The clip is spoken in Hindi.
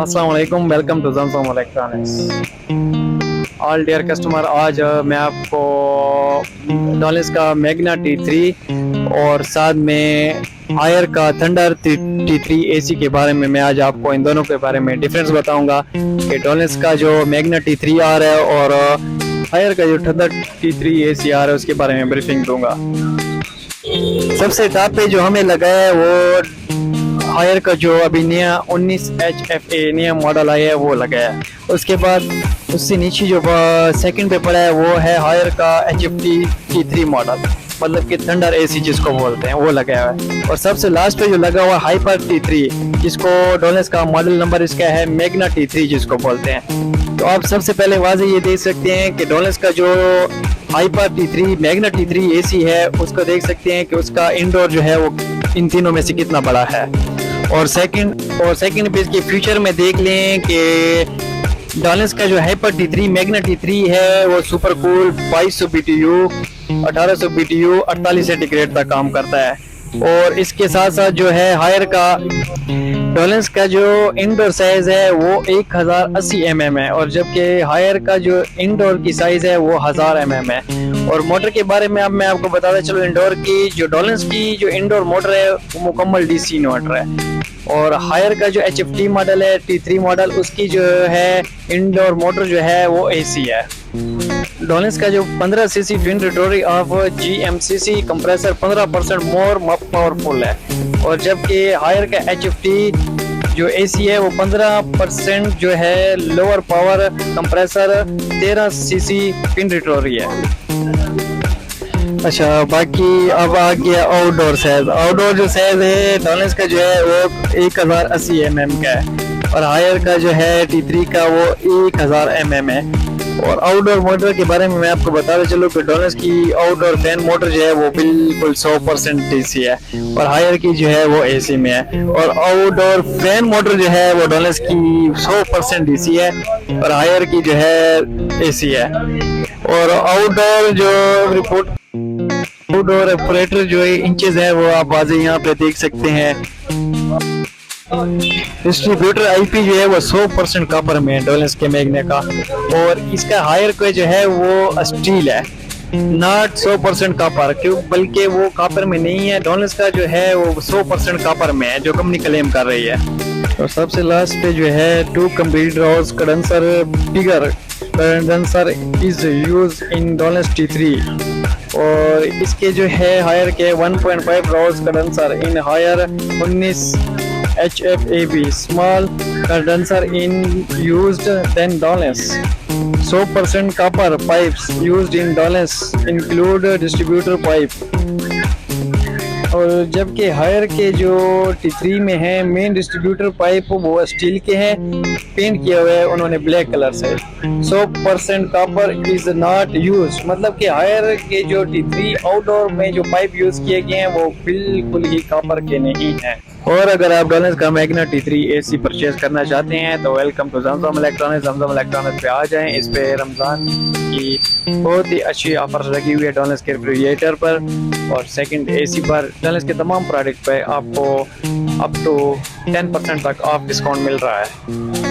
अस्सलाम वालेकुम, welcome to Zamzam electronics. All dear customer, आज मैं आपको डॉलिस का मैग्ना T3 और साथ में हायर का थंडर T3 एसी के बारे में मैं आज आपको इन दोनों के बारे में डिफरेंस बताऊंगा कि डॉलिस का जो मैग्ना T3 आ रहा है और हायर का जो थंडर T3 एसी आ रहा है उसके बारे में ब्रीफिंग दूंगा। सबसे टॉप पे जो हमें लगा है वो हायर का जो अभी नया 19 HFA नया मॉडल आया है वो लगा है। उसके बाद उससे नीचे जो सेकंड पे पड़ा है वो है हायर का HFT T3 मॉडल, मतलब कि थंडर एसी जिसको बोलते हैं वो लगा हुआ है। और सबसे लास्ट पे जो लगा हुआ हाइपर T3 जिसको डॉलिस का मॉडल नंबर इसका है मैग्ना T3 जिसको बोलते हैं। तो आप सबसे पहले वाज़ेह ये देख सकते हैं कि डॉलिस का जो hyper T3 Magna T3 AC है उसको देख सकते हैं कि उसका इंडोर जो है वो इन तीनों में से कितना बड़ा है। और सेकंड पे इसके फ्यूचर में देख लें कि डॉलिस का जो हाइपर T3 मैग्ना T3 है वो super cool 2200 BTU 1800 BTU 48 centigrade तक काम करता है। और इसके साथ साथ जो है हायर का डॉलिस का जो इंडोर साइज है वो 1080 mm है और जबकि हायर का जो इंडोर की साइज है वो 1000 mm है। और मोटर के बारे में अब मैं आपको बताता चलो, इंडोर की जो डॉलिस की जो इंडोर मोटर है वो मुकम्मल DC मोटर है। और हायर का जो HFT मॉडल है T3 मॉडल उसकी जो है इंडोर मोटर जो है वो AC है। डॉलिस का जो 15 cc twin rotary of GMCC compressor 15% more powerful है और जबकि हायर का HFT जो AC है वो 15% जो है lower power compressor 13 cc twin rotary है। अच्छा, बाकी अब आ गया आउटडोर साइज। आउटडोर जो साइज है डॉलिस का जो है वो 1080 mm का है और हायर का जो है T3 का वो 1000 mm है। और आउटडोर मोटर के बारे में मैं आपको बताते चलूँ कि डॉलिस की आउटडोर फैन मोटर जो है वो बिल्कुल 100% DC है और हायर की जो है वो AC में है। और आउटडोर फैन मोटर जो है वो डॉलिस की 100% DC है और हायर की जो है AC है। और आउटडोर जो आउटडोर ऑपरेटर जो इंचेस है वो आप वाज़ेह यहाँ पे देख सकते हैं। डिस्ट्रीब्यूटर IP जो है वो 100% कॉपर में है डॉलिस के मैग्ना का और इसका हायर का जो है वो स्टील है, नॉट 100% कॉपर, क्यों बल्कि वो कॉपर में नहीं है। डॉलिस का जो है वो 100% कॉपर में है जो कंपनी क्लेम कर रही है। और सबसे लास्ट पे जो है 2 complete rows condenser bigger condenser is use in डॉलिस T3 और इसके जो है हायर के 1.5 rows condenser in Haier 19 HFAB small condenser in used than Dowlais. 100% copper pipes used in Dowlais include distributor pipe. और जबकि हायर के जो T3 में है मेन डिस्ट्रीब्यूटर पाइप वो स्टील के हैं, पेंट किया हुआ है उन्होंने ब्लैक कलर से। 100% कॉपर इज नॉट यूज, मतलब कि हायर के जो T3 आउटडोर में जो पाइप यूज किए गए हैं वो बिल्कुल ही कॉपर के नहीं हैं। और अगर आप डॉलिस का मैग्ना T3 AC परचेज करना चाहते हैं तो welcome to Zamzam electronics. Zamzam electronics पे आ जाएं। इस पे रमज़ान की बहुत ही अच्छी ऑफर्स लगी हुई है डॉलिस के रेफ्रिजरेटर पर और सेकंड AC पर। डॉलिस के तमाम प्रोडक्ट पे आपको अप टू 10% तक ऑफ डिस्काउंट मिल रहा है।